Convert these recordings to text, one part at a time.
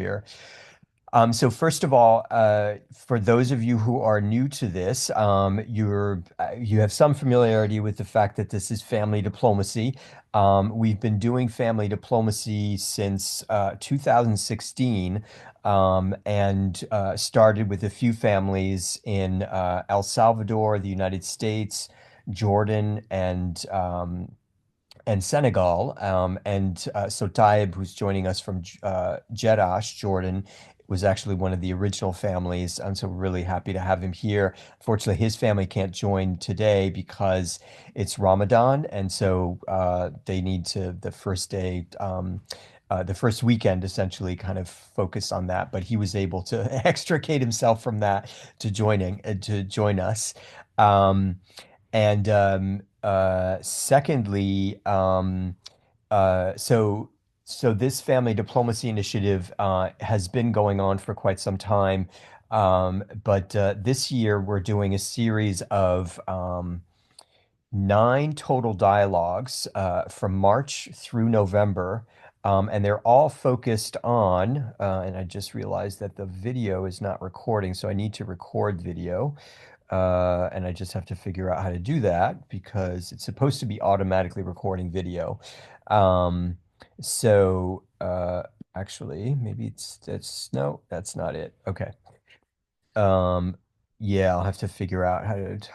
Here. So first of all, for those of you who are new to this, you have some familiarity with the fact that this is family diplomacy. We've been doing family diplomacy since 2016, and started with a few families in El Salvador, the United States, Jordan, and Senegal. And so Taib, who's joining us from Jeddah, Jordan, was actually one of the original families. I'm so really happy to have him here. Fortunately, his family can't join today because it's Ramadan, and so they need to the first day. The first weekend essentially kind of focus on that, but he was able to extricate himself from that to join us. Um, and secondly, so this family diplomacy initiative has been going on for quite some time. But this year we're doing a series of 9 total dialogues from March through November. And they're all focused on, and I just realized that the video is not recording, so I need to record video. And I just have to figure out how to do that because it's supposed to be automatically recording video. Um, so actually, maybe no, that's not it. Okay. Um, yeah, I'll have to figure out how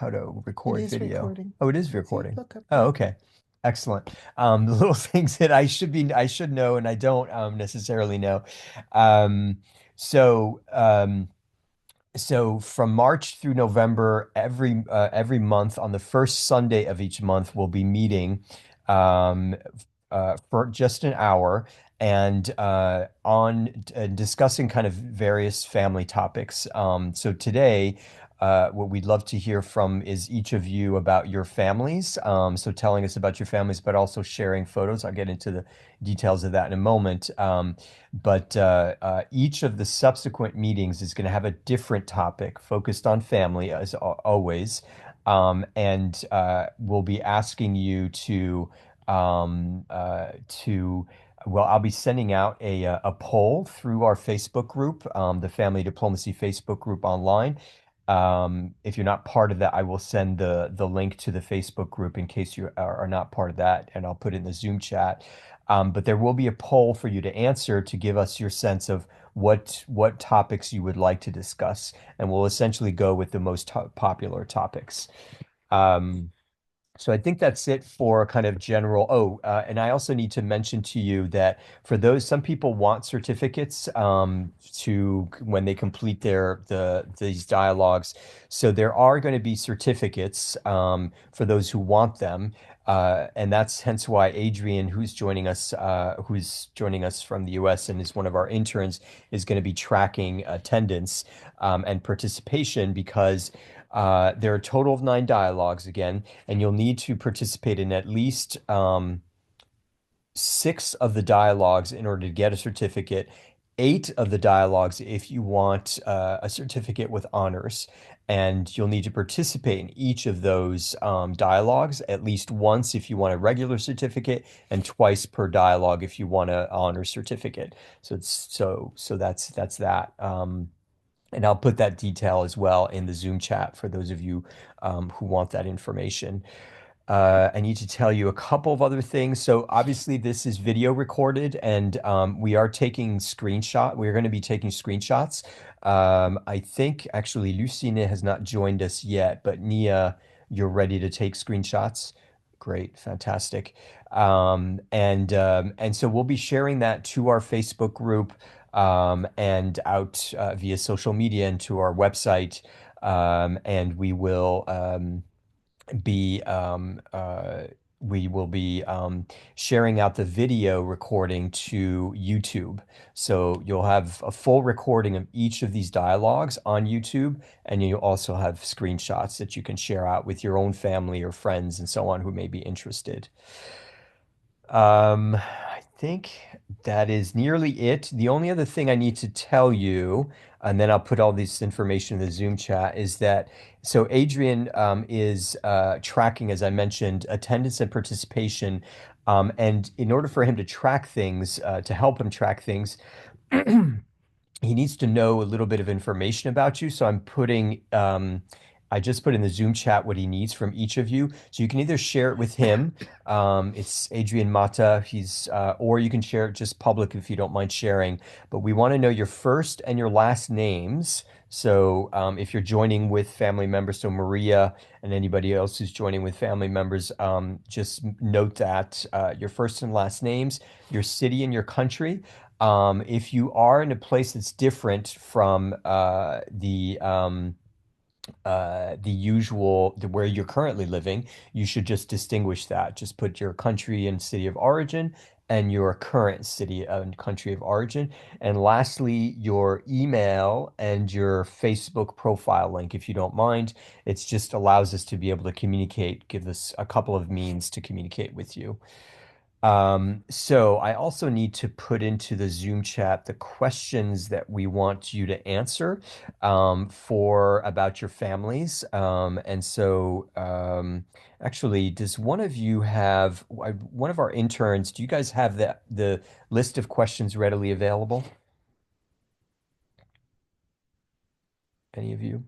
to It record is video. recording. Oh, it is See, recording. look up Oh, there. okay. Excellent. The little things that I should know and I don't necessarily know. Um, so um so from March through November, every month on the first Sunday of each month, we'll be meeting um, for just an hour and discussing kind of various family topics. So today, what we'd love to hear from is each of you about your families. So telling us about your families, but also sharing photos. I'll get into the details of that in a moment. But each of the subsequent meetings is going to have a different topic focused on family, as always. And we'll be asking you to, well, I'll be sending out a poll through our Facebook group, the Family Diplomacy Facebook group online. If you're not part of that, I will send the link to the Facebook group in case you are not part of that, and I'll put it in the Zoom chat. But there will be a poll for you to answer to give us your sense of what topics you would like to discuss, and we'll essentially go with the most popular topics. Um, so I think that's it for kind of general. Oh, and I also need to mention to you that for some people want certificates to when they complete these dialogues. So there are going to be certificates for those who want them. And that's hence why Adrian, who's joining us from the US and is one of our interns, is going to be tracking attendance and participation because there are a total of 9 dialogues again, and you'll need to participate in at least 6 of the dialogues in order to get a certificate, 8 of the dialogues if you want a certificate with honors. And you'll need to participate in each of those dialogues at least once if you want a regular certificate, and twice per dialogue if you want an honor certificate. So that's that. And I'll put that detail as well in the Zoom chat for those of you who want that information. I need to tell you a couple of other things. So obviously this is video recorded, and we are taking screenshot. We're going to be taking screenshots. I think actually Lucine has not joined us yet, but Nia, you're ready to take screenshots. Great, fantastic. And so we'll be sharing that to our Facebook group and out via social media and to our website. And be we will be sharing out the video recording to YouTube. So you'll have a full recording of each of these dialogues on YouTube, and you'll also have screenshots that you can share out with your own family or friends and so on who may be interested. I think that is nearly it. The only other thing I need to tell you, and then I'll put all this information in the Zoom chat, is that so Adrian is tracking, as I mentioned, attendance and participation. And in order for him to track things, to help him track things, he needs to know a little bit of information about you. So I just put in the Zoom chat what he needs from each of you. So you can either share it with him. It's Adrian Mata. Or you can share it just public if you don't mind sharing. But we want to know your first and your last names. So if you're joining with family members, so Maria and anybody else who's joining with family members, just note that your first and last names, your city and your country. If you are in a place that's different from the usual where you're currently living, you should just distinguish that. Just put your country and city of origin and your current city and country of origin. And lastly, your email and your Facebook profile link, if you don't mind. It just allows us to be able to communicate, give us a couple of means to communicate with you. So I also need to put into the Zoom chat the questions that we want you to answer for about your families. Actually, does one of you have one of our interns? Do you guys have the list of questions readily available? Any of you?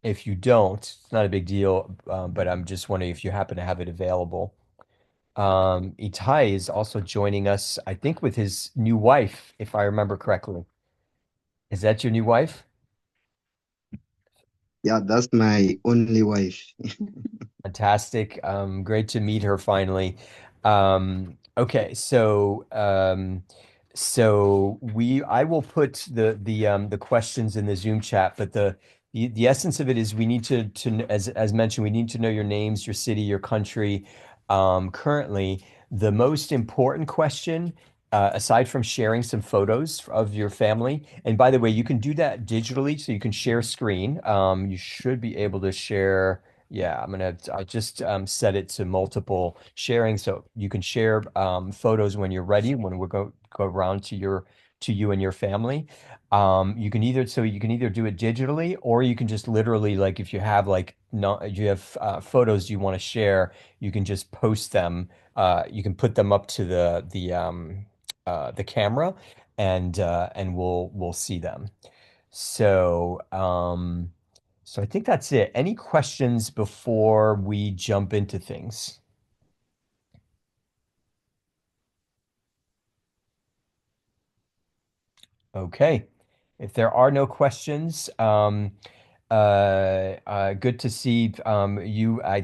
If you don't, it's not a big deal, but I'm just wondering if you happen to have it available. Itai is also joining us, I think, with his new wife, if I remember correctly. Is that your new wife? Yeah, that's my only wife. Fantastic. Great to meet her finally. Okay, I will put the questions in the Zoom chat, but the essence of it is we need to as mentioned, we need to know your names, your city, your country. Currently, the most important question, aside from sharing some photos of your family, and by the way, you can do that digitally, so you can share screen. You should be able to share. Yeah, I just set it to multiple sharing so you can share photos when you're ready, when we go around to you and your family. You can either do it digitally or you can just literally like if you have like not you have photos you want to share, you can just post them. You can put them up to the camera and we'll see them. So, so I think that's it. Any questions before we jump into things? Okay. If there are no questions, good to see you. I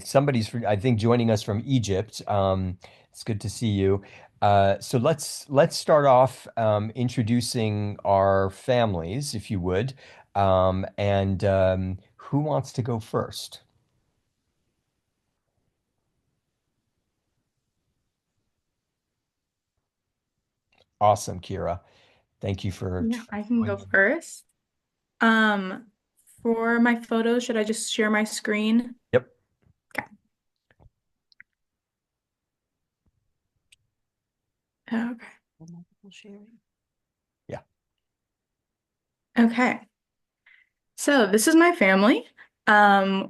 think joining us from Egypt. It's good to see you. So let's start off introducing our families, if you would. And who wants to go first? Awesome, Kira. Thank you Yeah, for I can go joining. first. Um, for my photos, should I just share my screen? Yep. Okay. Okay. Yeah. Okay. So this is my family.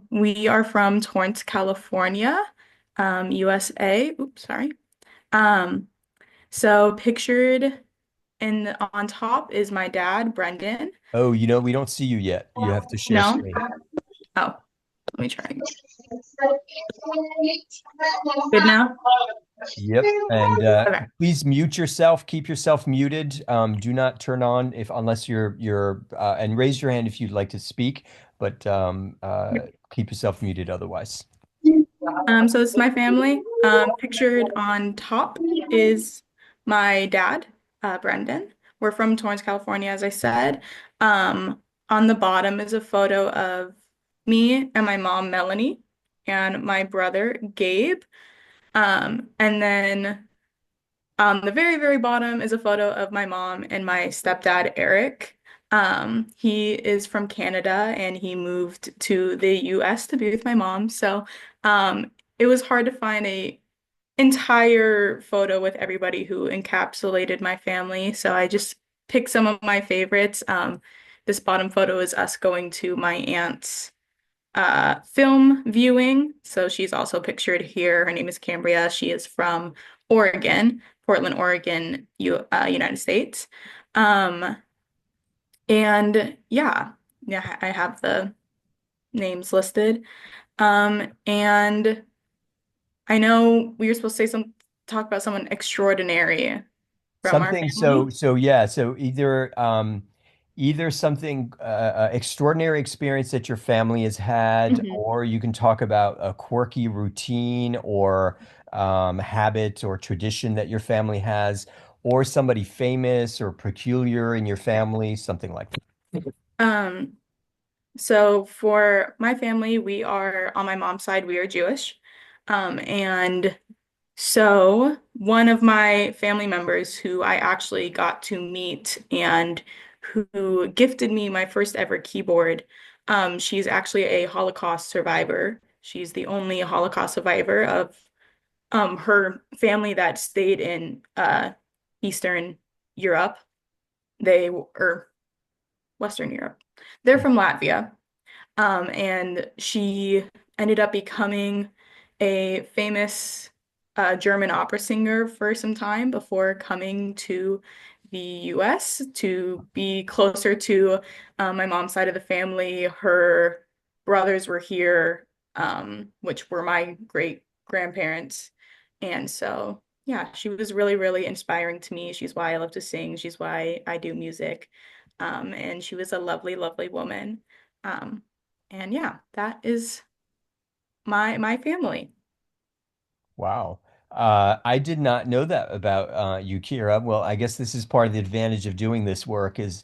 We are from Torrance, California, USA. Oops, sorry. Um, so pictured on top is my dad, Brendan. Oh, we don't see you yet. You have to share No? screen. Oh, let me try. Good now? Yep. And Okay. please mute yourself. Keep yourself muted. Do not turn on if unless you're and raise your hand if you'd like to speak, but keep yourself muted otherwise. So this is my family. Pictured on top is my dad, Brendan. We're from Torrance, California, as I said. On the bottom is a photo of me and my mom, Melanie, and my brother, Gabe. And then on the very, very bottom is a photo of my mom and my stepdad, Eric. He is from Canada and he moved to the US to be with my mom. So it was hard to find a entire photo with everybody who encapsulated my family. So I just picked some of my favorites. This bottom photo is us going to my aunt's film viewing. So she's also pictured here. Her name is Cambria. She is from Oregon. Portland, Oregon, United States. Um, and yeah, I have the names listed. And I know we were supposed to say talk about someone extraordinary from our Something family. so yeah, so either something extraordinary experience that your family has had, Mhm. or you can talk about a quirky routine or habit or tradition that your family has, or somebody famous or peculiar in your family, something like that. Um, so for my family, we are on my mom's side, we are Jewish. And so one of my family members who I actually got to meet and who gifted me my first ever keyboard, she's actually a Holocaust survivor. She's the only Holocaust survivor of her family that stayed in Eastern Europe. Or Western Europe. They're from Latvia. And she ended up becoming a famous German opera singer for some time before coming to the US to be closer to my mom's side of the family. Her brothers were here, which were my great grandparents. And so, yeah, she was really, really inspiring to me. She's why I love to sing. She's why I do music. And she was a lovely, lovely woman. Um, and yeah, that is my family. Wow. I did not know that about you, Kira. Well, I guess this is part of the advantage of doing this work is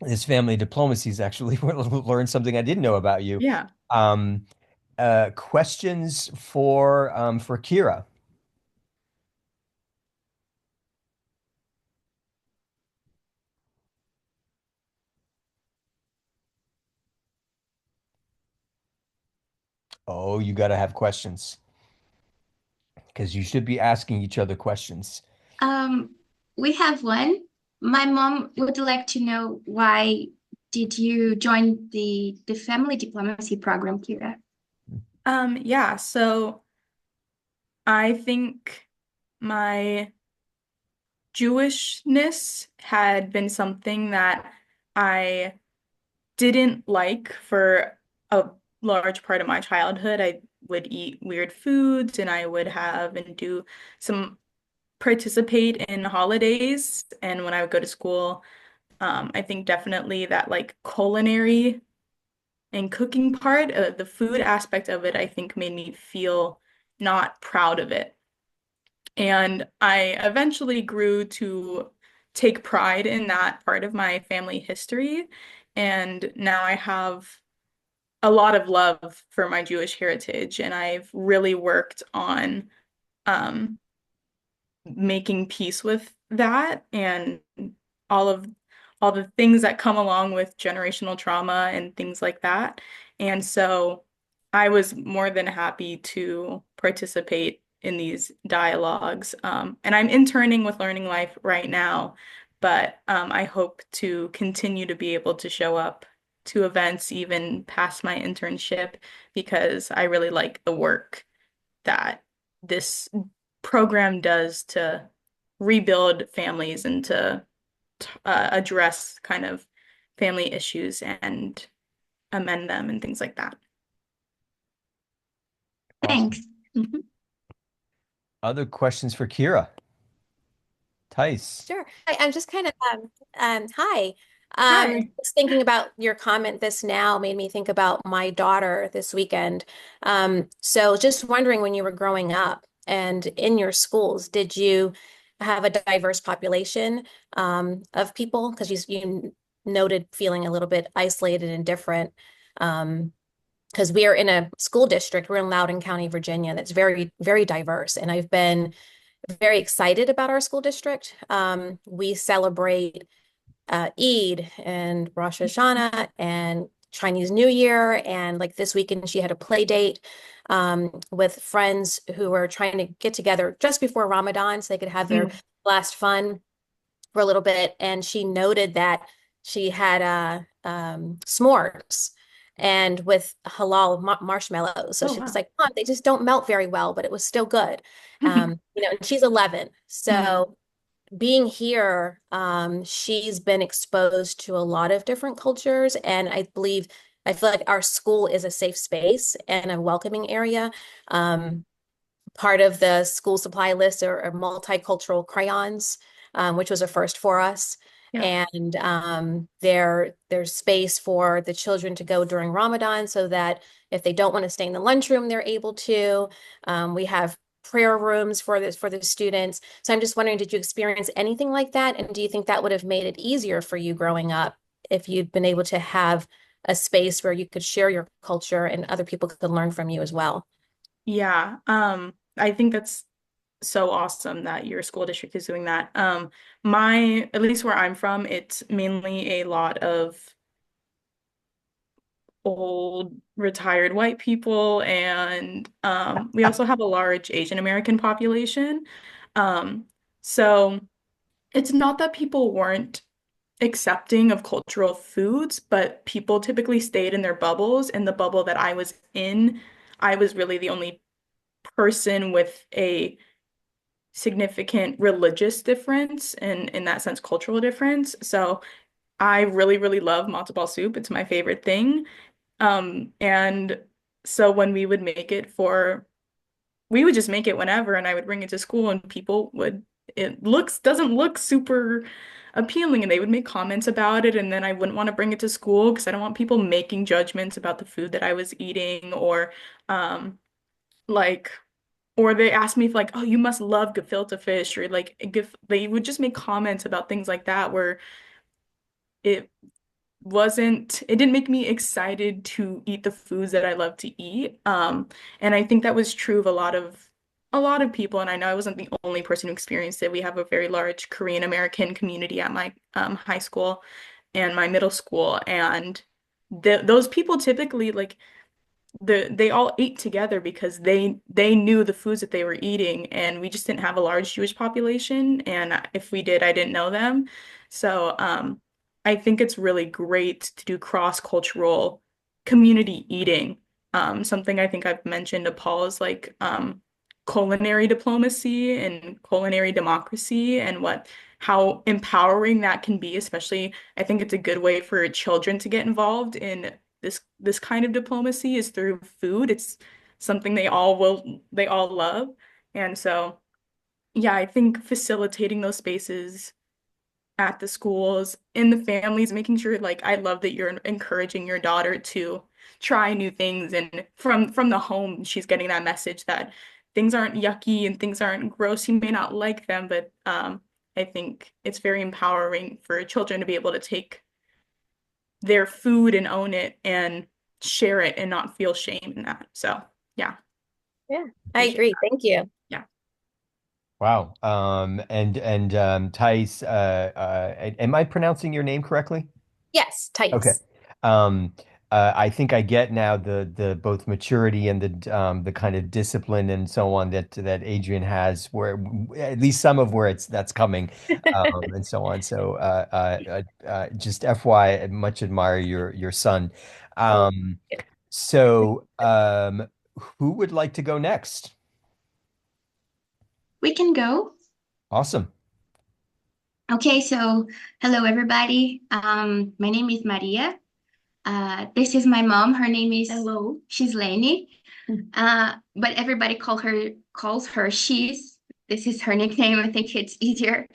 this family diplomacy is actually learn something I didn't know about you. Yeah. Um, questions for Kira. Oh, you got to have questions because you should be asking each other questions. Um, we have one. My mom would like to know why did you join the family diplomacy program, Kira? Yeah, so I think my Jewishness had been something that I didn't like for a large part of my childhood. I would eat weird foods and I would have and do some participate in holidays. And when I would go to school, I think definitely that like culinary and cooking part, the food aspect of it, I think made me feel not proud of it. And I eventually grew to take pride in that part of my family history. And now I have a lot of love for my Jewish heritage. And I've really worked on um, making peace with that and all of all the things that come along with generational trauma and things like that. And so I was more than happy to participate in these dialogues. And I'm interning with Learning Life right now, but I hope to continue to be able to show up to events even past my internship because I really like the work that this program does to rebuild families and to address kind of family issues and amend them and things like that. Awesome. Thanks. Mhm. Other questions for Kira? Tice. Sure. I'm just kind of hi. Hi. Just thinking about your comment this now made me think about my daughter this weekend. So just wondering when you were growing up and in your schools, did you have a diverse population of people? Because you noted feeling a little bit isolated and different. Because we are in a school district, we're in Loudoun County, Virginia, that's very, very diverse. And I've been very excited about our school district. We celebrate Eid and Rosh Hashanah and Chinese New Year. And like this weekend, she had a play date with friends who were trying to get together just before Ramadan so they could have their Mm. last fun for a little bit. And she noted that she had s'mores. and with halal marshmallows. So Oh, she's wow. like, Mom, they just don't melt very well, but it was still good. And she's 11. Mm. So being here, she's been exposed to a lot of different cultures, and I feel like our school is a safe space and a welcoming area. Part of the school supply list are multicultural crayons, which was a first for us. Yeah. And there's space for the children to go during Ramadan so that if they don't want to stay in the lunchroom, they're able to. We have prayer rooms for the students. So I'm just wondering, did you experience anything like that? And do you think that would have made it easier for you growing up if you'd been able to have a space where you could share your culture and other people could learn from you as well? Yeah. I think that's so awesome that your school district is doing that. At least where I'm from, it's mainly a lot of old retired white people, and we also have a large Asian American population. Um, so it's not that people weren't accepting of cultural foods, but people typically stayed in their bubbles. And the bubble that I was in, I was really the only person with a significant religious difference and in that sense cultural difference. So I really, really love matzo ball soup. It's my favorite thing. And so when we would just make it whenever, and I would bring it to school, and it doesn't look super appealing, and they would make comments about it, and then I wouldn't want to bring it to school because I don't want people making judgments about the food that I was eating, um, like, or they asked me if like, oh, you must love gefilte fish, or like, they would just make comments about things like that where it it didn't make me excited to eat the foods that I love to eat. And I think that was true of a lot of people, and I know I wasn't the only person who experienced it. We have a very large Korean American community at my high school and my middle school, and those people typically like they all ate together because they knew the foods that they were eating, and we just didn't have a large Jewish population, and if we did, I didn't know them. So I think it's really great to do cross-cultural community eating. Something I think I've mentioned to Paul is like culinary diplomacy and culinary democracy, and what how empowering that can be, especially I think it's a good way for children to get involved in this kind of diplomacy is through food. It's something they all love. And so, yeah, I think facilitating those spaces at the schools, in the families, making sure like I love that you're encouraging your daughter to try new things, and from the home she's getting that message that things aren't yucky and things aren't gross. You may not like them, but I think it's very empowering for children to be able to take their food and own it and share it and not feel shame in that. So, yeah, Yeah, I appreciate agree. that. Thank you. Yeah. Wow. And Thais, am I pronouncing your name correctly? Yes, Okay. tights. Um, I think I get now the both maturity and the kind of discipline and so on that Adrian has, where at least some of where that's coming, and so on. So just FY, much admire your son. Oh, Um, so who would like to go next? We can go. Awesome. Okay, so hello everybody. My name is Maria. This is my mom. Her name is Hello. She's Lenny. But everybody calls her She's. This is her nickname. I think it's easier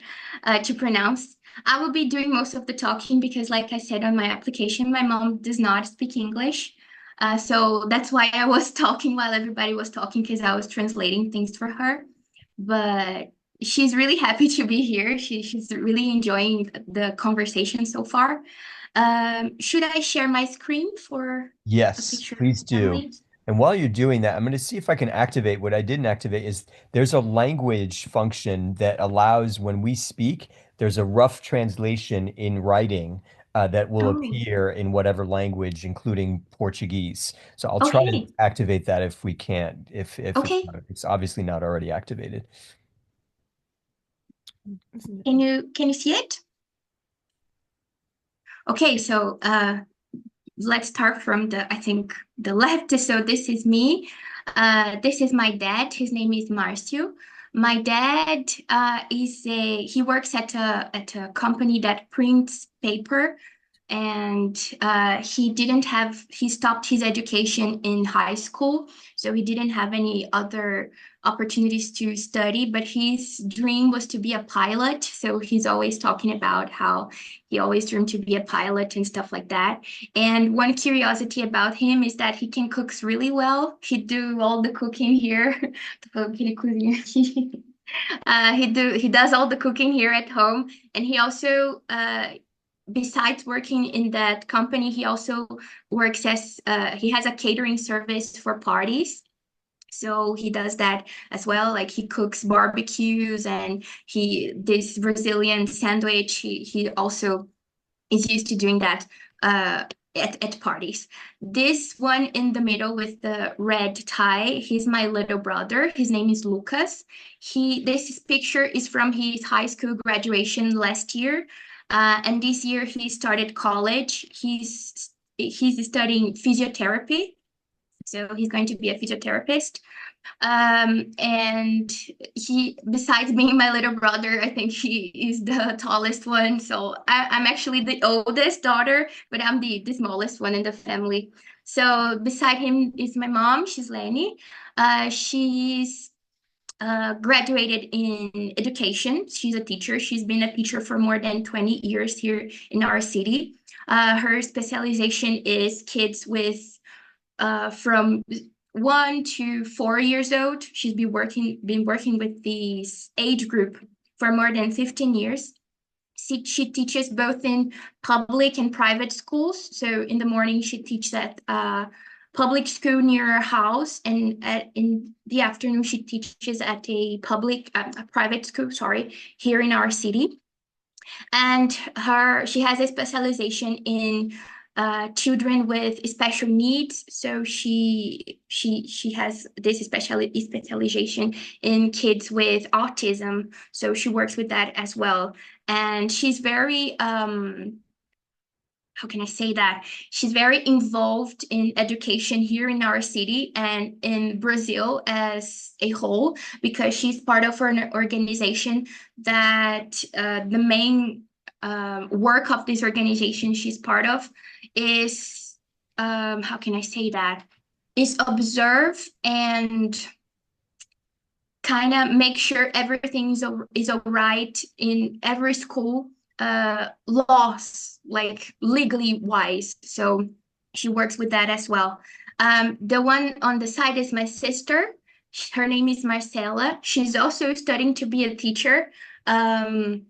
to pronounce. I will be doing most of the talking because, like I said on my application, my mom does not speak English. So that's why I was talking while everybody was talking because I was translating things for her. But she's really happy to be here. She's really enjoying the conversation so far. Should I share my screen for a Yes, picture of please the do. family? And while you're doing that, I'm going to see if I can activate what I didn't activate is there's a language function that allows when we speak, there's a rough translation in writing that will Oh, appear in whatever language, including Portuguese. So I'll try to okay. activate that if we can, if Okay. it's obviously not already activated. Can you see it? Okay, so let's start from I think the left. So this is me. This is my dad. His name is Marcio. My dad he works at a company that prints paper, and he stopped his education in high school, so he didn't have any other opportunities to study, but his dream was to be a pilot. So he's always talking about how he always dreamed to be a pilot and stuff like that. And one curiosity about him is that he can cook really well. He do all the cooking here. He does all the cooking here at home, and he also besides working in that company, he also works as he has a catering service for parties. So he does that as well. Like he cooks barbecues, and this Brazilian sandwich. He also is used to doing that uh, at parties. This one in the middle with the red tie, he's my little brother. His name is Lucas. This picture is from his high school graduation last year. And this year he started college. He's studying physiotherapy. So he's going to be a physiotherapist. And besides being my little brother, I think he is the tallest one. So I'm actually the oldest daughter, but I'm the smallest one in the family. So beside him is my mom. She's Lenny. She's graduated in education. She's a teacher. She's been a teacher for more than 20 years here in our city. Her specialization is kids with from 1 to 4 years old. She's been working with this age group for more than 15 years. She teaches both in public and private schools. So in the morning, she teaches at public school near her house, and in the afternoon, she teaches at a private school, sorry, here in our city. And she has a specialization in children with special needs. So she has this specialization in kids with autism. So she works with that as well. And she's very how can I say that? She's very involved in education here in our city and in Brazil as a whole, because she's part of an organization that the main work of this organization she's part of is, how can I say that? Is observe and kind of make sure everything is all right in every school, laws, like legally wise. So she works with that as well. The one on the side is my sister. Her name is Marcela. She's also studying to be a teacher. And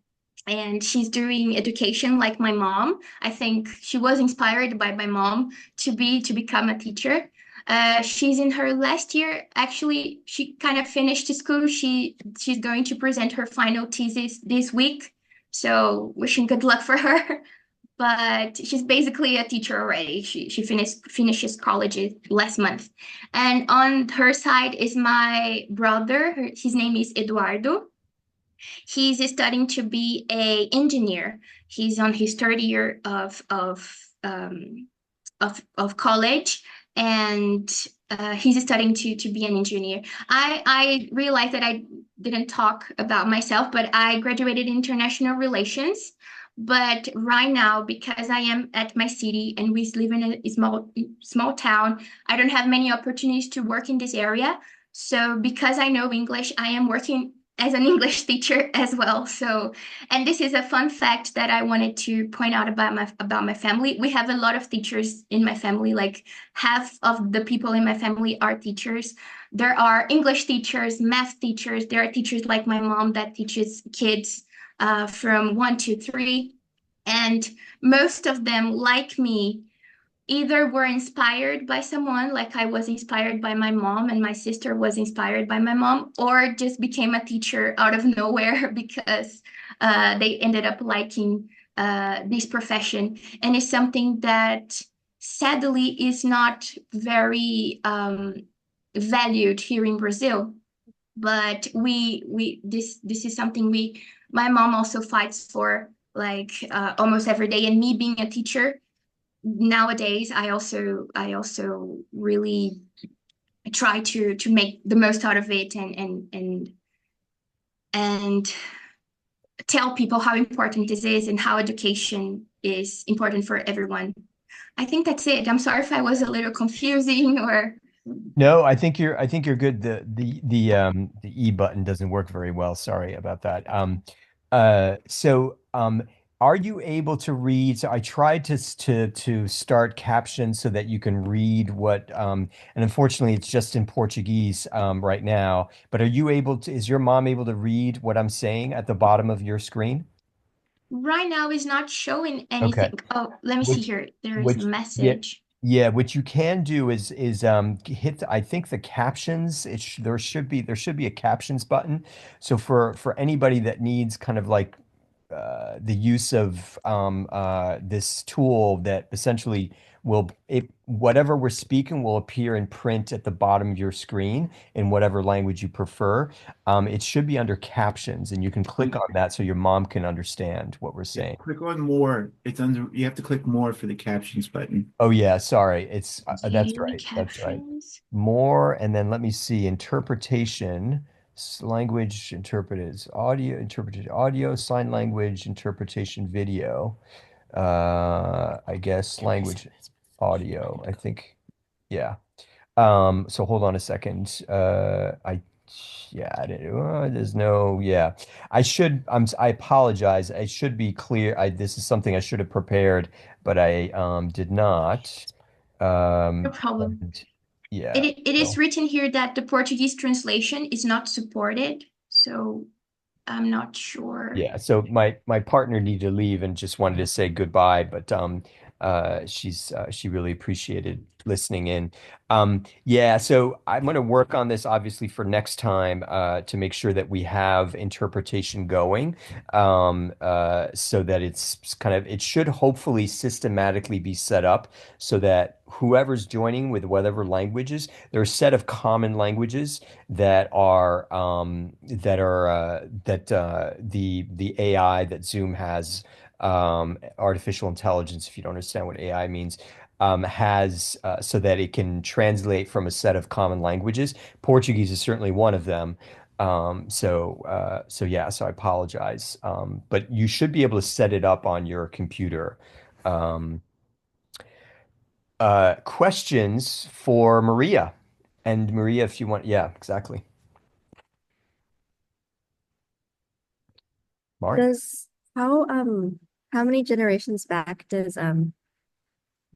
she's doing education like my mom. I think she was inspired by my mom to become a teacher. She's in her last year. Actually, she kind of finished school. She's going to present her final thesis this week. So wishing good luck for her. But she's basically a teacher already. She finishes college last month. And on her side is my brother. His name is Eduardo. He's studying to be a engineer. He's on his third year of college, and he's studying to be an engineer. I realized that I didn't talk about myself, but I graduated in international relations. But right now, because I am at my city and we live in a small town, I don't have many opportunities to work in this area. So because I know English, I am working as an English teacher as well. So, and this is a fun fact that I wanted to point out about my family. We have a lot of teachers in my family. Like half of the people in my family are teachers. There are English teachers, math teachers. There are teachers like my mom that teaches kids from 1 to 3. And most of them, like me, either were inspired by someone, like I was inspired by my mom and my sister was inspired by my mom, or just became a teacher out of nowhere because they ended up liking this profession. And it's something that sadly is not very valued here in Brazil. But this is something my mom also fights for, like almost every day. And me being a teacher, nowadays I also really try to make the most out of it and tell people how important this is and how education is important for everyone. I think that's it. I'm sorry if I was a little confusing or No, I think you're good. The E button doesn't work very well. Sorry about that. Are you able to read? So I tried to start captions so that you can read what and unfortunately it's just in Portuguese right now. But are you able to, is your mom able to read what I'm saying at the bottom of your screen? right now is not showing Okay. anything. Oh, let me see Which here. There is a which yeah, message. yeah, what you can do is hit I think the captions. There should be a captions button. So for anybody that needs kind of like the use of this tool that essentially will whatever we're speaking will appear in print at the bottom of your screen in whatever language you prefer. It should be under captions, and you can click on that so your mom can understand what we're Yeah, saying. click on more. It's under, you have to click more for the captions button. Oh yeah, sorry. It's that's Daily right. That's right. captions. More, and then let me see. Interpretation, language interpreted, audio, sign language interpretation, video. I guess language, audio. I think, yeah. So hold on a second. Yeah, I didn't, there's no, yeah. I apologize. I should be clear. This is something I should have prepared, but I did not. No problem. And yeah. It is So. written here that the Portuguese translation is not supported, so I'm not sure. Yeah, so my partner needed to leave and just wanted to say goodbye, but she really appreciated listening in. Yeah, so I'm going to work on this obviously for next time to make sure that we have interpretation going, so that it's kind of it should hopefully systematically be set up so that whoever's joining with whatever languages, there are a set of common languages that the AI that Zoom has, artificial intelligence, if you don't understand what AI means, has so that it can translate from a set of common languages. Portuguese is certainly one of them. So yeah, so I apologize. But you should be able to set it up on your computer. Um, Questions for Maria. And Maria, if you want, yeah, exactly. Mari. Does how many generations back does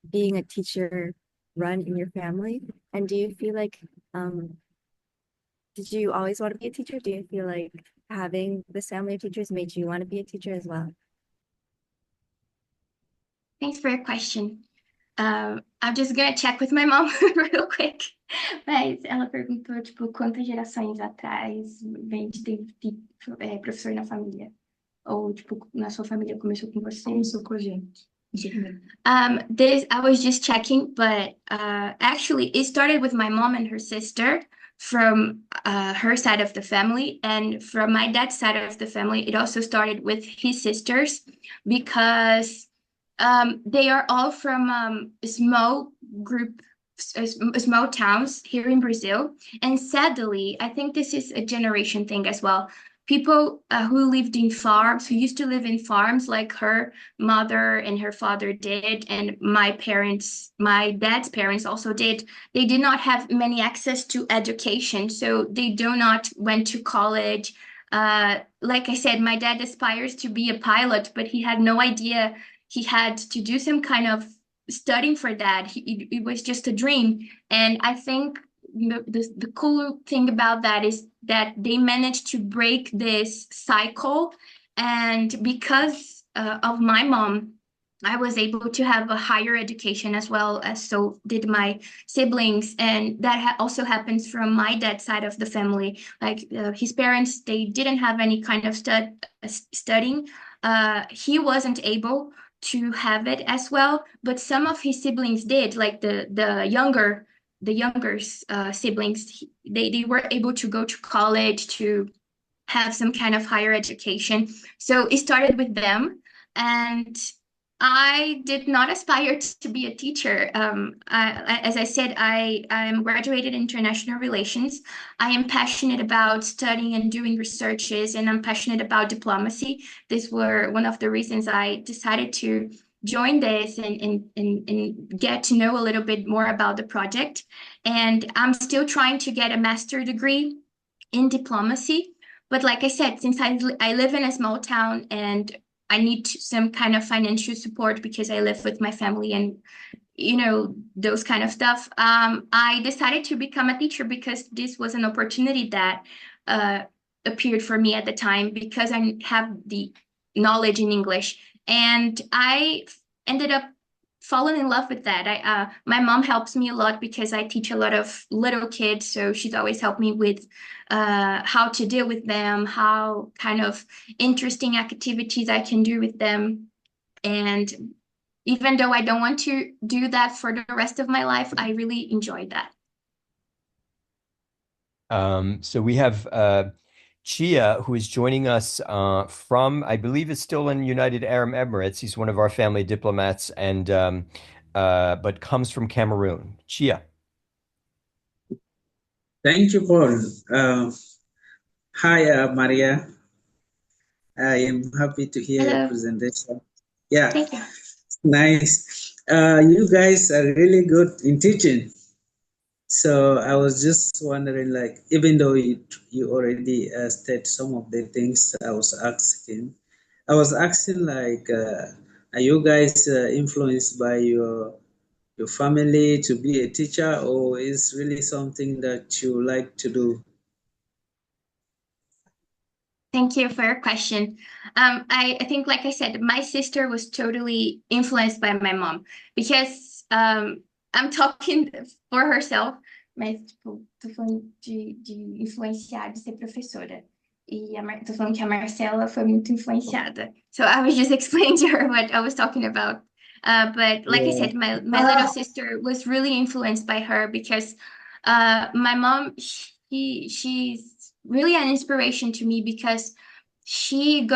being a teacher run in your family? And do you feel like did you always want to be a teacher? Do you feel like having this family of teachers made you want to be a teacher as well? Thanks for your question. I'm just gonna check with my mom real quick. Mas ela perguntou, tipo, quantas gerações atrás vem de ter professor na família? Ou, tipo, na sua família começou com você? Começou com a gente. This I was just checking, but actually it started with my mom and her sister from her side of the family, and from my dad's side of the family, it also started with his sisters because they are all from small group, small towns here in Brazil, and sadly, I think this is a generation thing as well. People who lived in farms, who used to live in farms, like her mother and her father did, and my parents, my dad's parents also did. They did not have many access to education, so they do not went to college. Like I said, my dad aspires to be a pilot, but he had no idea he had to do some kind of studying for that. It was just a dream. And I think the cool thing about that is that they managed to break this cycle. And because of my mom, I was able to have a higher education as well as so did my siblings, and that also happens from my dad's side of the family. Like his parents, they didn't have any kind of studying. He wasn't able to have it as well, but some of his siblings did, like the younger siblings. They were able to go to college to have some kind of higher education. So it started with them, and I did not aspire to be a teacher. As I said, I am graduated in international relations. I am passionate about studying and doing researches, and I'm passionate about diplomacy. These were one of the reasons I decided to join this and get to know a little bit more about the project. And I'm still trying to get a master degree in diplomacy. But like I said, since I live in a small town and I need some kind of financial support because I live with my family and those kind of stuff. I decided to become a teacher because this was an opportunity that uh, appeared for me at the time because I have the knowledge in English, and I ended up falling in love with that. My mom helps me a lot because I teach a lot of little kids, so she's always helped me with how to deal with them, how kind of interesting activities I can do with them. And even though I don't want to do that for the rest of my life, I really enjoyed that. So we have Chia, who is joining us from, I believe, is still in United Arab Emirates. He's one of our family diplomats, and but comes from Cameroon. Chia. Thank you, Paul. Hi, Maria. I am happy to hear your Hello. presentation. Yeah, Thank you. nice. You guys are really good in teaching. So I was just wondering, like, even though you already stated some of the things I was asking, like, are you guys influenced by your family to be a teacher, or is really something that you like to do? Thank you for your question. I think, like I said, my sister was totally influenced by my mom because I'm talking for herself, mas tipo, tô falando de influenciar, de ser professora. Tô falando que a Marcela foi muito influenciada. So I was just explaining to her what I was talking about. But like I Yeah. said, my little sister was really influenced by her because my mom, she's really an inspiration to me because she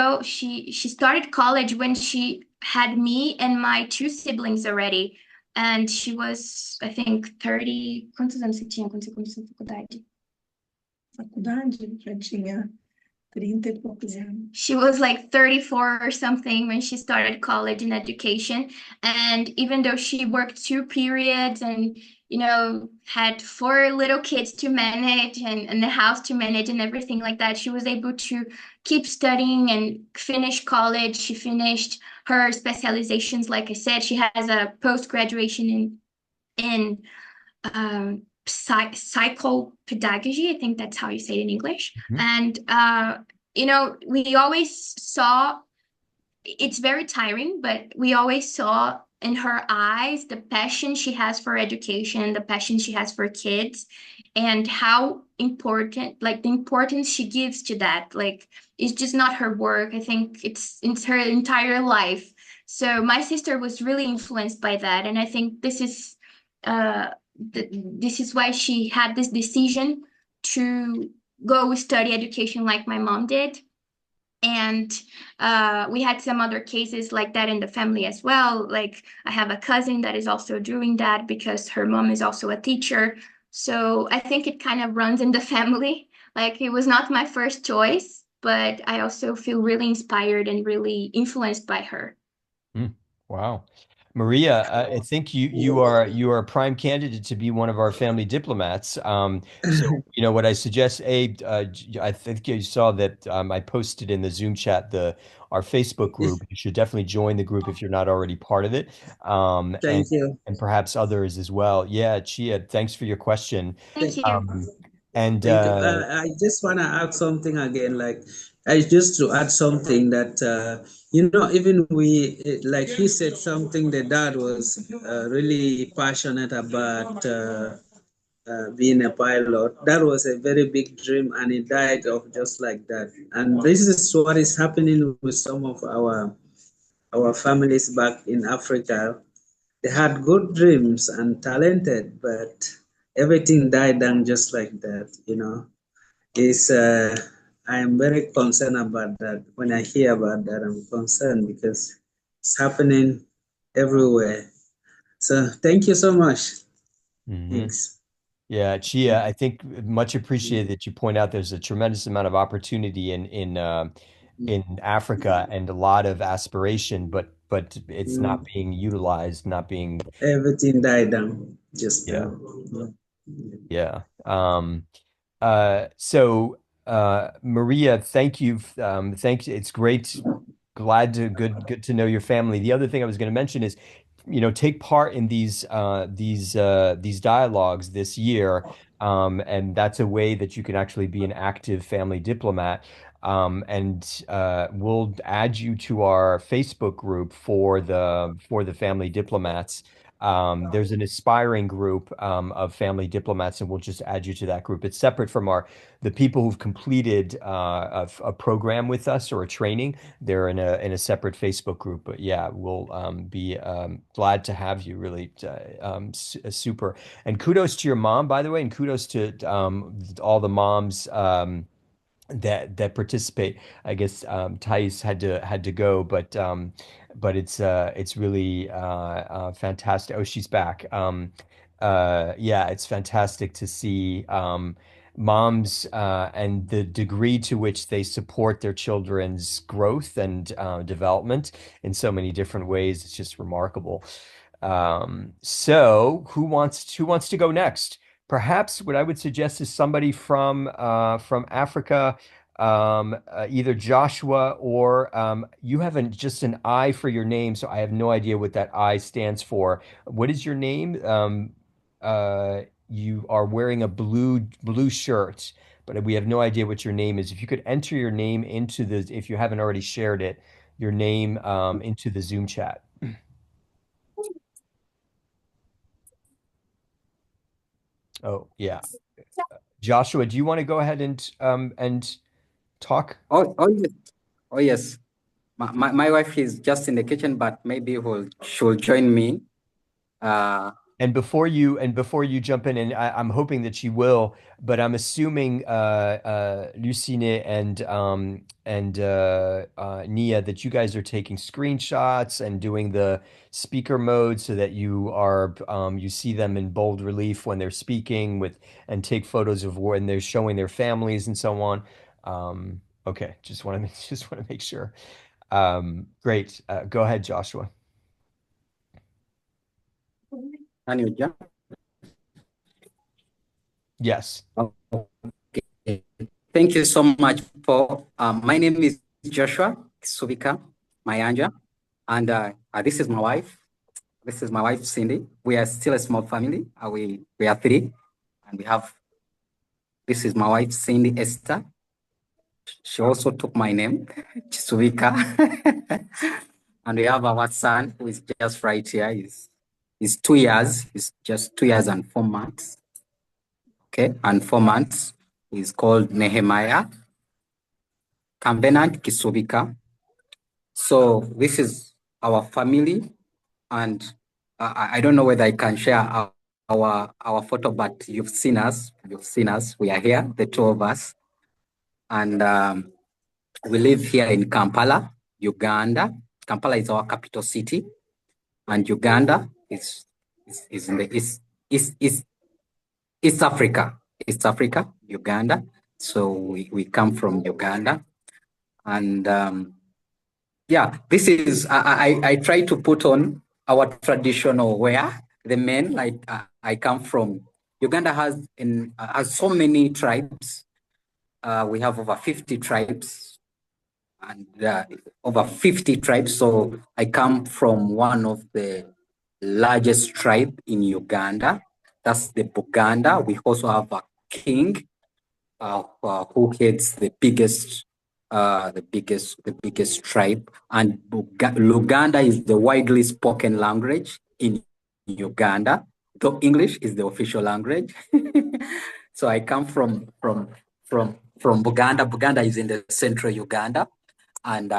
started college when she had me and my two siblings already. And she was, I think, 30. Quantos anos você tinha quando você começou a faculdade? Faculdade? Já tinha 30 e poucos anos. She was like 34 or something when she started college in education. And even though she worked 2 periods and, had 4 little kids to manage and the house to manage and everything like that, she was able to keep studying and finish college. She finished her specializations. Like I said, she has a post-graduation in psychopedagogy. I think that's how you say it in English. Mhm. And we always saw, it's very tiring, but we always saw in her eyes the passion she has for education, the passion she has for kids, and how important, like the importance she gives to that. Like, it's just not her work. I think it's her entire life. So my sister was really influenced by that, and I think uh, this is why she had this decision to go study education like my mom did. And we had some other cases like that in the family as well. Like, I have a cousin that is also doing that because her mom is also a teacher. So I think it kind of runs in the family. Like, it was not my first choice, but I also feel really inspired and really influenced by her. Wow. Maria, I think you are a prime candidate to be one of our family diplomats. So what I suggest, Abe, I think you saw that I posted in the Zoom chat our Facebook group. You should definitely join the group if you're not already part of it, Thank you. and perhaps others as well. Yeah, Chia, thanks for your question. Thank you. Um, and Thank you. I just want to add something again, like I just to add something that even like he said something. The dad was really passionate about being a pilot. That was a very big dream, and he died of just like that. And this is what is happening with some of our families back in Africa. They had good dreams and talented, but everything died down just like that. Is I am very concerned about that. When I hear about that, I'm concerned because it's happening everywhere. So thank you so much. Mhm. Thanks. Yeah, Chia, I think much appreciated that you point out there's a tremendous amount of opportunity in Africa and a lot of aspiration, but it's not Mm, being utilized, not being everything died down. Just yeah. yeah. Yeah. So Maria, thank you. Thank you. It's great. Good to know your family. The other thing I was going to mention is, take part in these dialogues this year. And that's a way that you can actually be an active family diplomat. And we'll add you to our Facebook group for the family diplomats. There's an aspiring group of family diplomats, and we'll just add you to that group. It's separate from the people who've completed a program with us or a training. They're in a separate Facebook group. But yeah, we'll be glad to have you. Really, super. And kudos to your mom, by the way, and kudos to all the moms. That participate. I guess Thais had to go, but it's really fantastic. Oh, she's back. Yeah, it's fantastic to see moms and the degree to which they support their children's growth and development in so many different ways. It's just remarkable. So who wants to go next? Perhaps what I would suggest is somebody from Africa, either Joshua or you have just an I for your name, so I have no idea what that I stands for. What is your name? You are wearing a blue shirt, but we have no idea what your name is. If you could enter your name if you haven't already shared it, your name into the Zoom chat. Oh, yeah. Joshua, do you want to go ahead and talk? Oh yes. Oh yes. My wife is just in the kitchen, but maybe she'll join me. And before you jump in, and I'm hoping that she will, but I'm assuming Lucine and Nia, that you guys are taking screenshots and doing the speaker mode so that you see them in bold relief when they're speaking and take photos of when they're showing their families and so on. Okay, just want to just want to make sure. Great. Go ahead, Joshua. Can you jump? Yes. Okay. Thank you so much, Paul. My name is Joshua Subika Mayanja, and this is my wife. This is my wife, Cindy. We are still a small family. We are three, and this is my wife, Cindy Esther. She also took my name, Subika. And we have our son, who is just right here. He's 2 years. He's just 2 years and 4 months. Okay, and 4 months. He's called Nehemiah Kambenant Kisubika. So this is our family, and I don't know whether I can share our photo, but you've seen us. You've seen us. We are here, the two of us, and we live here in Kampala, Uganda. Kampala is our capital city, and Uganda is in the East Africa. East Africa, Uganda. So we come from Uganda, and yeah, this is I try to put on our traditional wear. The men, like I come from Uganda has so many tribes. We have over 50 tribes, and over 50 tribes. So I come from one of the largest tribe in Uganda. That's the Buganda. We also have a king who heads the biggest tribe, and Luganda is the widely spoken language in Uganda, though English is the official language. So I come from Buganda. Buganda is in the central Uganda, and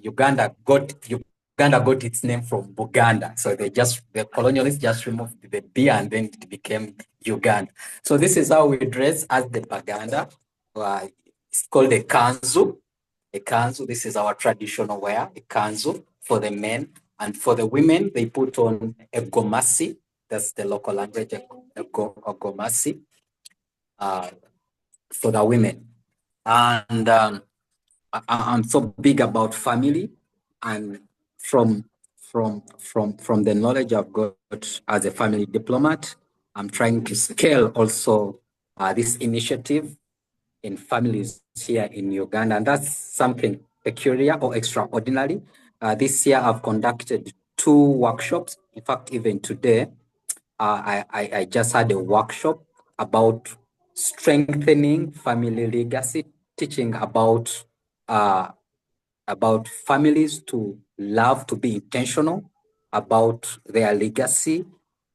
Uganda got its name from Buganda. So the colonialists just removed the B and then it became Uganda. So this is how we dress as the Baganda. It's called a kanzu. A kanzu. This is our traditional wear, a kanzu for the men, And for the women, they put on a gomasi. That's the local language, a gomasi, for the women. And I'm so big about family, and from the knowledge I've got as a family diplomat, I'm trying to scale also this initiative in families here in Uganda, and that's something peculiar or extraordinary. This year, I've conducted 2 workshops. In fact, even today, I just had a workshop about strengthening family legacy, teaching about families to love, to be intentional about their legacy.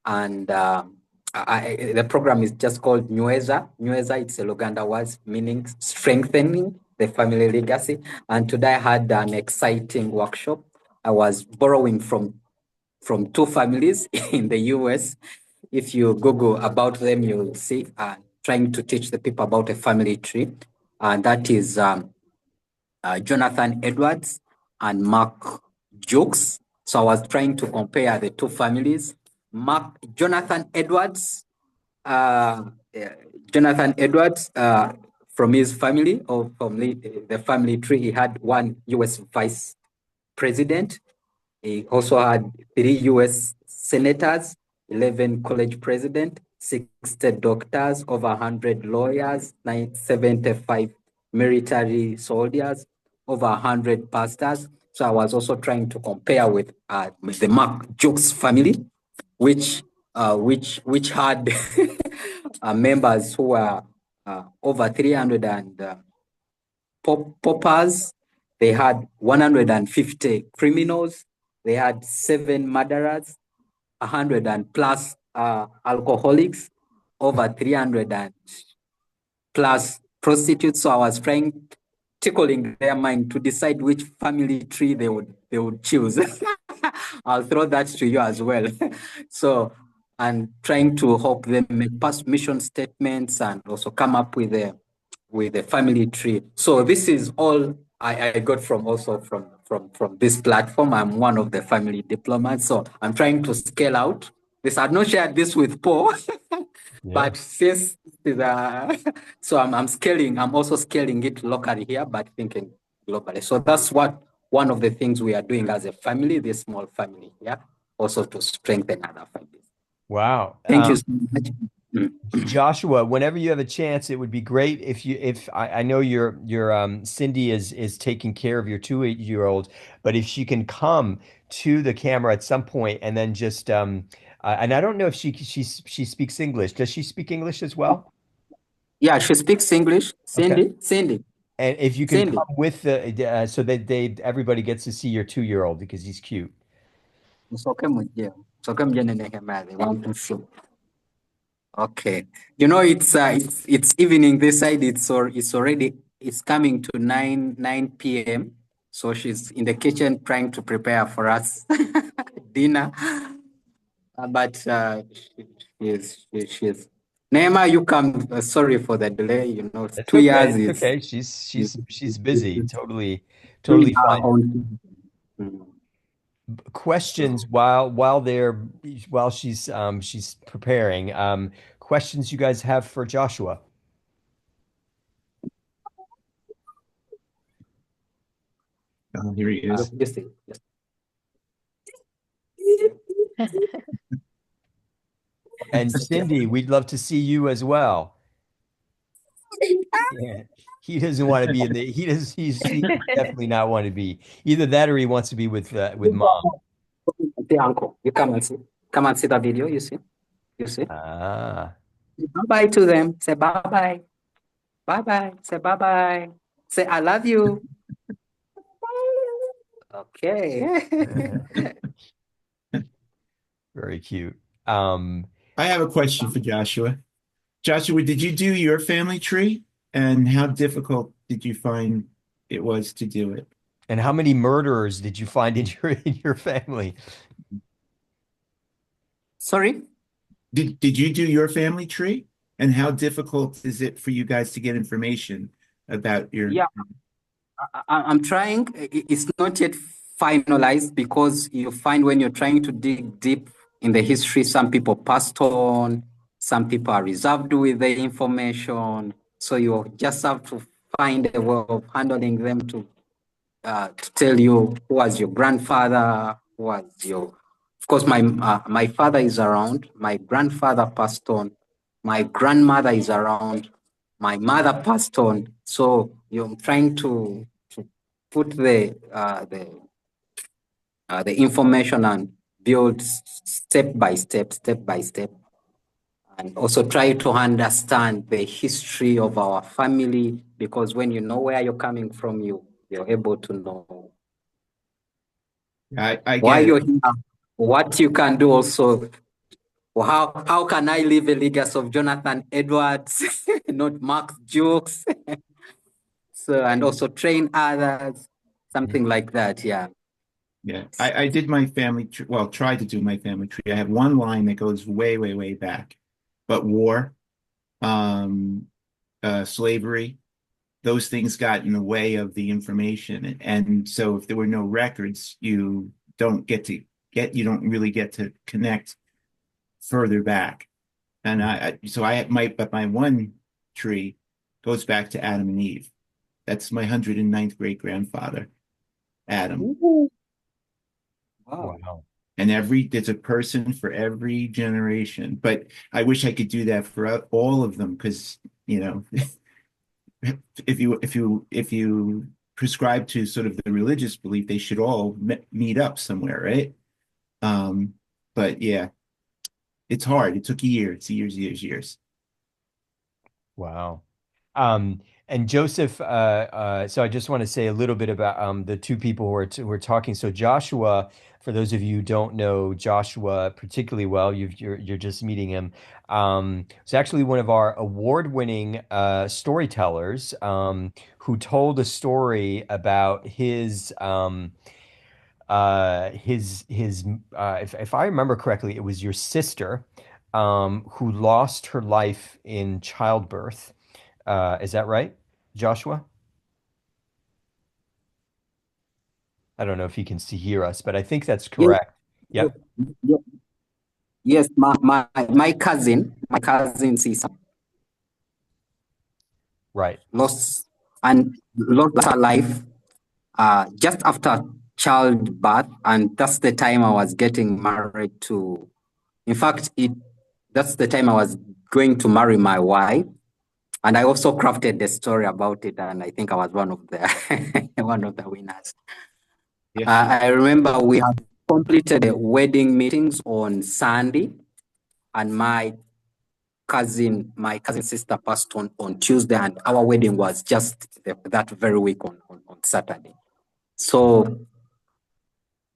And the program is just called Nyweza. Nyweza, it's a Luganda word meaning strengthening the family legacy. And today I had an exciting workshop. I was borrowing from 2 families in the US. If you Google about them, you'll see trying to teach the people about a family tree. And that is Jonathan Edwards and Mark Jokes. So I was trying to compare the 2 families. Jonathan Edwards, from his family, or from the family tree, he had 1 US vice president. He also had 3 US senators, 11 college presidents, 60 doctors, over 100 lawyers, 75 military soldiers, over 100 pastors. So I was also trying to compare with the Mark Jokes family, which had members who were over 300 and paupers. They had 150 criminals. They had 7 murderers, 100 and plus alcoholics, over 300 and plus prostitutes. So I was tickling their mind to decide which family tree they would choose. I'll throw that to you as well. So, and trying to help them make past mission statements and also come up with a family tree. So this is all I got from this platform. I'm one of the family diplomats, so I'm trying to scale out this. I've not shared this with Paul, but since so I'm scaling. I'm also scaling it locally here, but thinking globally. So that's one of the things we are doing as a family, this small family, also to strengthen other families. Wow. Thank you so much. Joshua, whenever you have a chance, it would be great if I know your Cindy is taking care of your 2-year-old, but if she can come to the camera at some point and then just and I don't know if she speaks English. Does she speak English as well? Yeah, she speaks English. Okay. Cindy. And if you can Cindy. come with the so that everybody gets to see your 2-year-old because he's cute. Okay. You know, it's evening this side. It's coming to 9 p.m. So she's in the kitchen trying to prepare for us dinner. But she's Neema, you come. Sorry for the delay. You know, It's 2 okay. years It's is okay. She's busy. Totally doing her fine. own. Questions while she's preparing. Questions you guys have for Joshua? Oh, here he is. Yes. And Cindy, we'd love to see you as well. Yeah. He doesn't want to be in the he definitely not want to be either that or he wants to be with mom. The uncle, you come and see the video. You see. Ah. Bye bye to them. Say bye bye. Bye bye. Say bye bye. Say I love you. Okay. Very cute. I have a question for Joshua. Joshua, did you do your family tree? And how difficult did you find it was to do it? And how many murderers did you find in your family? Sorry? Did you do your family tree? And how difficult is it for you guys to get information about your... Yeah, I'm trying. It's not yet finalized because you find when you're trying to dig deep in the history, some people passed on, some people are reserved with the information. So you just have to find a way of handling them to tell you who was your grandfather, who was your. Of course, my father is around. My grandfather passed on. My grandmother is around. My mother passed on. So you're trying to put the information and build step by step, and also try to understand the history of our family, because when you know where you're coming from, you're able to know I why get it. you're here, what you can do also. How can I leave a legacy of Jonathan Edwards, not Mark Jukes? So, and also train others, something like that. Yeah. Yeah, I did my family tree. Well, tried to do my family tree. I have one line that goes way, way, way back, but war, um, slavery, those things got in the way of the information. And so if there were no records, you don't really get to connect further back. And so but my one tree goes back to Adam and Eve. That's my 109th great grandfather, Adam. Ooh, wow. Wow. And there's a person for every generation. But I wish I could do that for all of them, because you know, if you prescribe to sort of the religious belief, they should all meet up somewhere, right? Um, but yeah, it's hard. It took years. Wow. And Joseph, so I just want to say a little bit about the two people who are talking. So Joshua, for those of you who don't know Joshua particularly well, you're just meeting him. He's actually one of our award-winning storytellers who told a story about if I remember correctly, it was your sister who lost her life in childbirth. Is that right, Joshua? I don't know if he can see hear us, but I think that's Yes, correct. Yep, yes, yes. My cousin sister right. lost lost her life just after childbirth, and that's the time I was getting married to. In fact, that's the time I was going to marry my wife, and I also crafted the story about it, and I think I was one of the one of the winners. Yeah. I remember we had completed the wedding meetings on Sunday, and my cousin sister passed on Tuesday, and our wedding was just that very week on Saturday. So,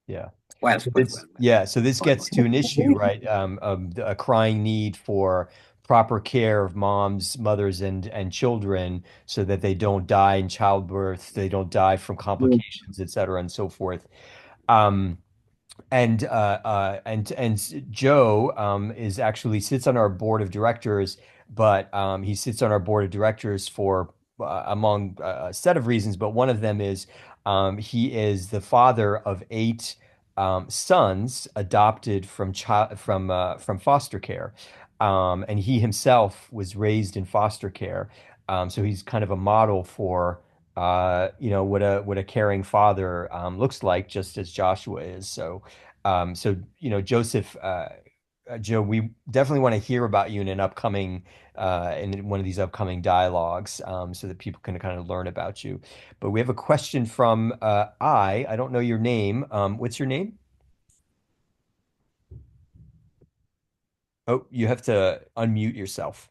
Yeah. well, So well, this, well, yeah, so this gets to an issue, right? A crying need for proper care of moms, mothers, and children, so that they don't die in childbirth, they don't die from well. complications, et cetera, and so forth. Um, and Joe is actually sits on our board of directors, but he sits on our board of directors for among a set of reasons, but one of them is he is the father of eight sons adopted from foster care, and he himself was raised in foster care, so he's kind of a model for what a caring father looks like, just as Joshua is. So Joseph, Joe, we definitely want to hear about you in an upcoming in one of these upcoming dialogues, so that people can kind of learn about you. But we have a question from I don't know your name. What's your name? Oh, you have to unmute yourself.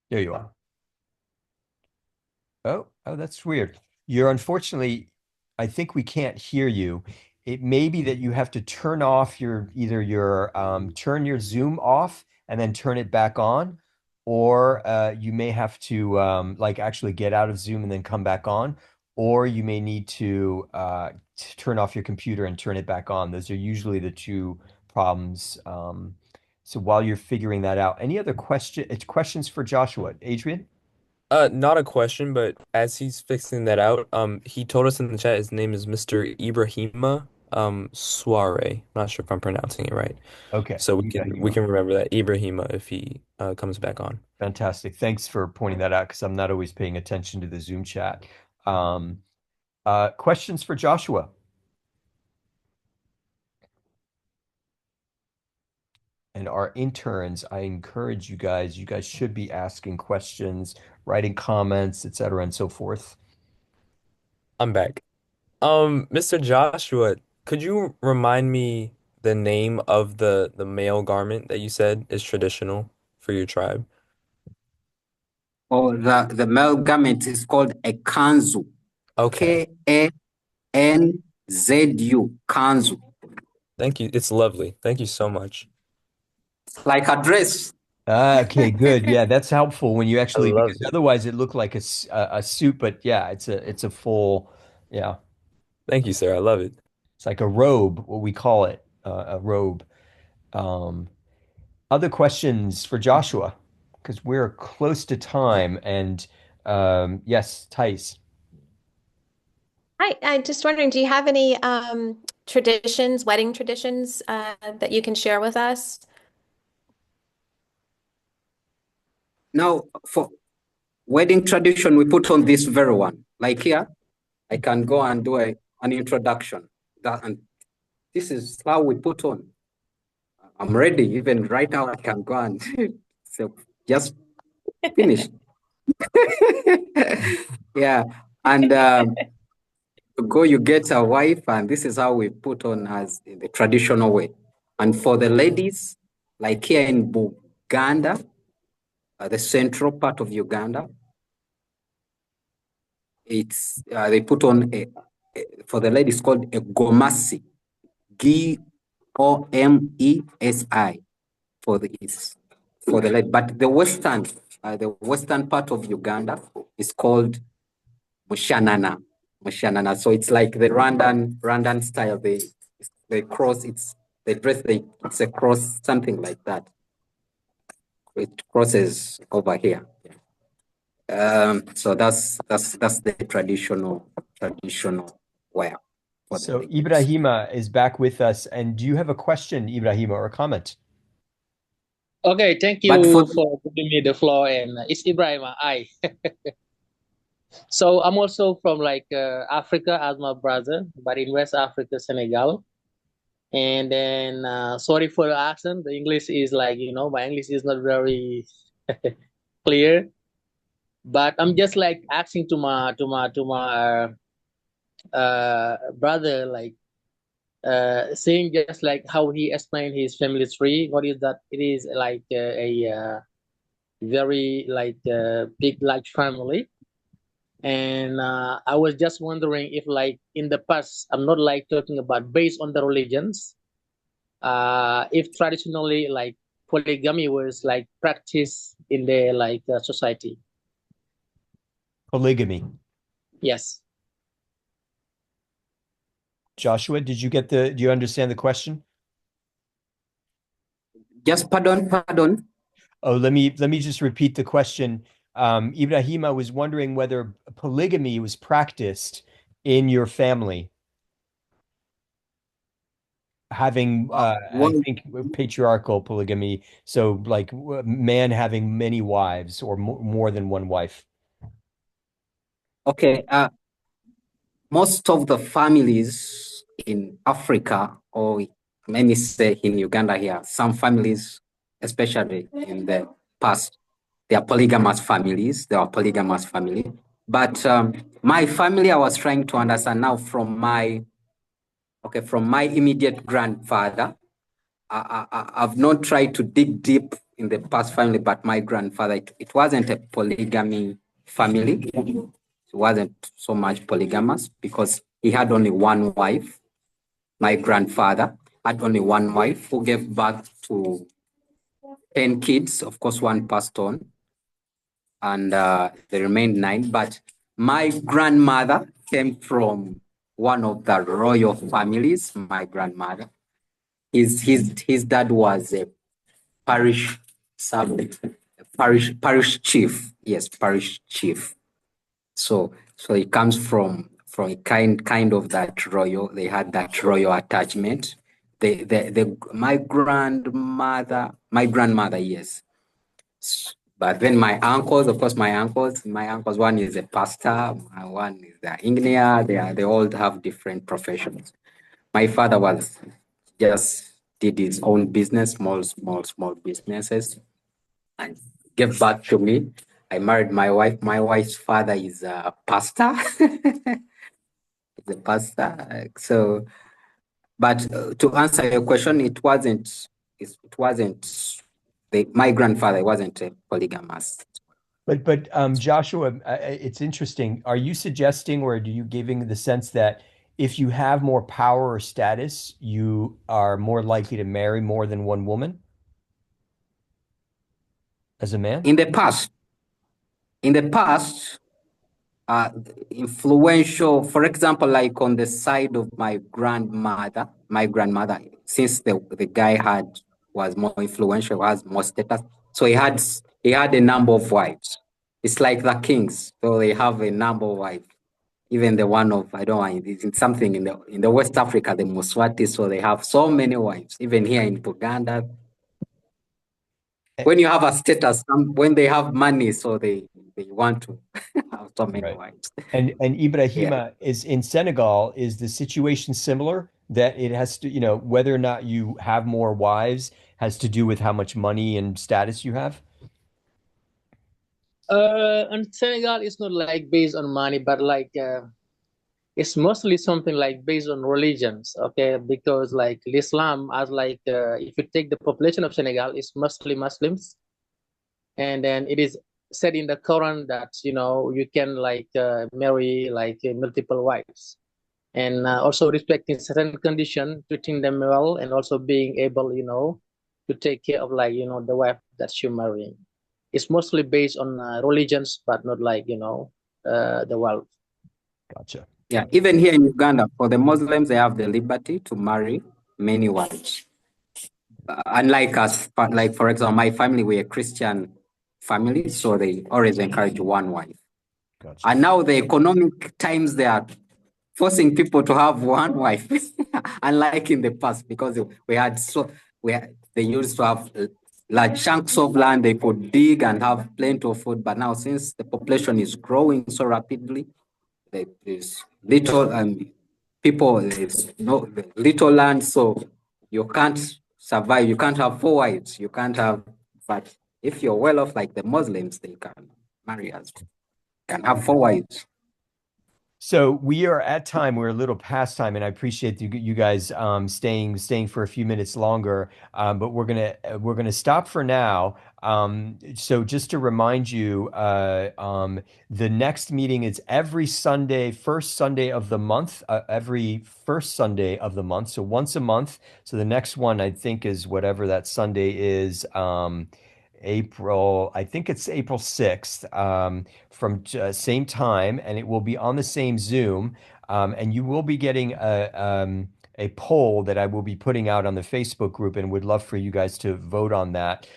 There you are. Oh, that's weird. You're unfortunately, I think we can't hear you. It may be that you have to turn off turn your Zoom off and then turn it back on, or you may have to like actually get out of Zoom and then come back on, or you may need to turn off your computer and turn it back on. Those are usually the two problems. So while you're figuring that out, any other questions for Joshua? Adrian? Not a question, but as he's fixing that out, he told us in the chat his name is Mr. Ibrahima, Soare. Not sure if I'm pronouncing it right. Okay. So we Ibrahima. can remember that Ibrahima if he comes back on. Fantastic. Thanks for pointing that out because I'm not always paying attention to the Zoom chat. Questions for Joshua? And our interns, I encourage you guys should be asking questions, writing comments, etc., and so forth. I'm back. Mr. Joshua, could you remind me the name of the male garment that you said is traditional for your tribe? Or the male garment is called a kanzu. Okay. Kanzu. Kanzu. Thank you. It's lovely. Thank you so much. It's like a dress. Okay, good. Yeah, that's helpful when you I actually, love because it. otherwise it looked like a suit, but yeah, it's a full, yeah, Thank you, sir. I love it. it's like a robe, what we call it, a robe. Um, Other questions for Joshua? Because we're close to time, and yes, Thais. Hi, I'm just wondering, do you have any traditions, wedding traditions that you can share with us? Now, for wedding tradition, we put on this very one. Like here, I can go and do an introduction. And this is how we put on. I'm ready. Even right now, I can go and so just finish. Yeah. And to go, you get a wife, and this is how we put on as in the traditional way. And for the ladies, like here in Buganda, the central part of Uganda, it's they put on for the ladies called a gomasi, Gomesi for the lady. But the western part of Uganda is called mushanana. Mushanana. So it's like the Rwandan style. They cross. They dress. It's a cross, something like that. It crosses over here. So that's the traditional wear for the So ladies. Ibrahima is back with us, and do you have a question, Ibrahima, or a comment? Okay, thank But you for giving me the floor. And it's Ibrahim. I. So I'm also from Africa as my brother, but in West Africa, Senegal. And then sorry for the accent. The English is my English is not very clear. But I'm just like asking to my brother, saying just like how he explained his family tree. What is that? It is like a very big large family. And I was just wondering if like in the past, I'm not like talking about based on the religions, if traditionally like polygamy was like practiced in the society. Polygamy. Yes. Joshua, do you understand the question? Just pardon. Oh, let me just repeat the question. Ibrahima was wondering whether polygamy was practiced in your family, having I think patriarchal polygamy, so like man having many wives or more than one wife. Okay. Most of the families in Africa, or let me say in Uganda here, some families, especially in the past, they are polygamous families. They are polygamous family. But my family, I was trying to understand now from my immediate grandfather. I've not tried to dig deep in the past family, but my grandfather, it wasn't a polygamy family. It wasn't so much polygamous because he had only one wife. My grandfather had only one wife who gave birth to 10 kids. Of course, one passed on, and there remained 9. But my grandmother came from one of the royal families. My grandmother, his dad was a parish servant, a parish chief. Yes, parish chief. So it comes from a kind of that royal. They had that royal attachment. My grandmother, yes. But then my uncles, of course, my uncles, one is a pastor, one is an engineer. They all have different professions. My father was just did his own business, small businesses, and gave back to me. I married my wife. My wife's father is a pastor. He's a pastor. So, but to answer your question, it wasn't my grandfather wasn't a polygamous. But Joshua, it's interesting. Are you suggesting, or do you giving the sense that if you have more power or status, you are more likely to marry more than one woman as a man? In the past, uh, influential, for example, like on the side of my grandmother, since the guy was more influential, has more status, so he had a number of wives. It's like the kings, so they have a number of wives. Even the one of I don't know, it's in something in the West Africa, the Muswati, so they have so many wives. Even here in Uganda, when you have a status, when they have money, so they want to have so many Right. wives. And Yeah. Ibrahima is in Senegal, is the situation similar that it has to, whether or not you have more wives has to do with how much money and status you have? And Senegal is not like based on money, but like it's mostly something like based on religions, okay? Because like Islam, as like if you take the population of Senegal, it's mostly Muslims, and then it is said in the Quran that you can like marry like multiple wives, and also respecting certain condition, treating them well, and also being able, to take care of like the wife that you're marrying. It's mostly based on religions, but not like the wealth. Gotcha. Yeah, even here in Uganda, for the Muslims, they have the liberty to marry many wives. Unlike us, like for example, my family, we're a Christian family, so they always encourage one wife. Gotcha. And now the economic times, they are forcing people to have one wife, unlike in the past, because they used to have large chunks of land they could dig and have plenty of food. But now, since the population is growing so rapidly, there's little people, there's no little land, so you can't survive. You can't have four wives. You can't have. But if you're well off, like the Muslims, they can marry us. Can have four wives. So we are at time. We're a little past time, and I appreciate you guys staying for a few minutes longer. But we're gonna stop for now. So just to remind you, the next meeting is every Sunday, first Sunday of the month, every first Sunday of the month. So once a month. So the next one I think is whatever that Sunday is. I think it's April 6th. From same time, and it will be on the same Zoom. And you will be getting a poll that I will be putting out on the Facebook group, and would love for you guys to vote on that.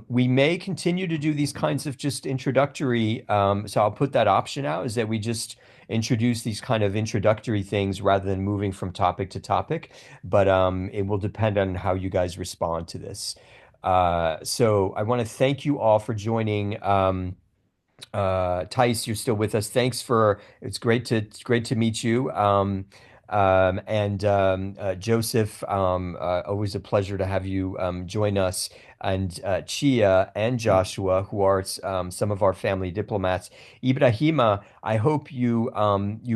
We may continue to do these kinds of just introductory. So I'll put that option out, is that we just introduce these kind of introductory things rather than moving from topic to topic. But it will depend on how you guys respond to this. So I want to thank you all for joining. Tice, you're still with us. It's great to meet you. And Joseph, always a pleasure to have you join us. And Chia and Joshua, who are some of our family diplomats. Ibrahima, I hope you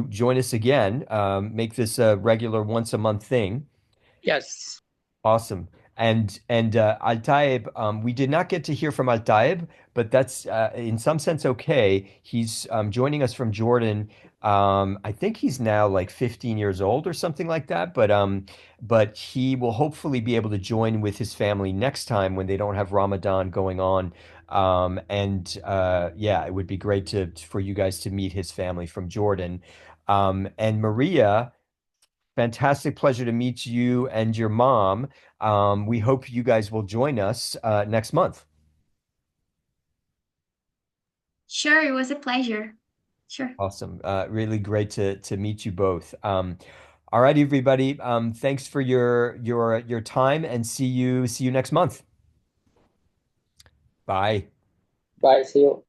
join us again. Make this a regular once a month thing. Yes. Awesome. And Al Taib, we did not get to hear from Al Taib, but that's in some sense okay. He's joining us from Jordan. I think he's now like 15 years old or something like that. But he will hopefully be able to join with his family next time when they don't have Ramadan going on. And yeah, it would be great for you guys to meet his family from Jordan. And Maria. Fantastic pleasure to meet you and your mom. We hope you guys will join us next month. Sure, it was a pleasure. Sure. Awesome. Really great to meet you both. All right, everybody. Thanks for your time and see you next month. Bye. Bye. See you.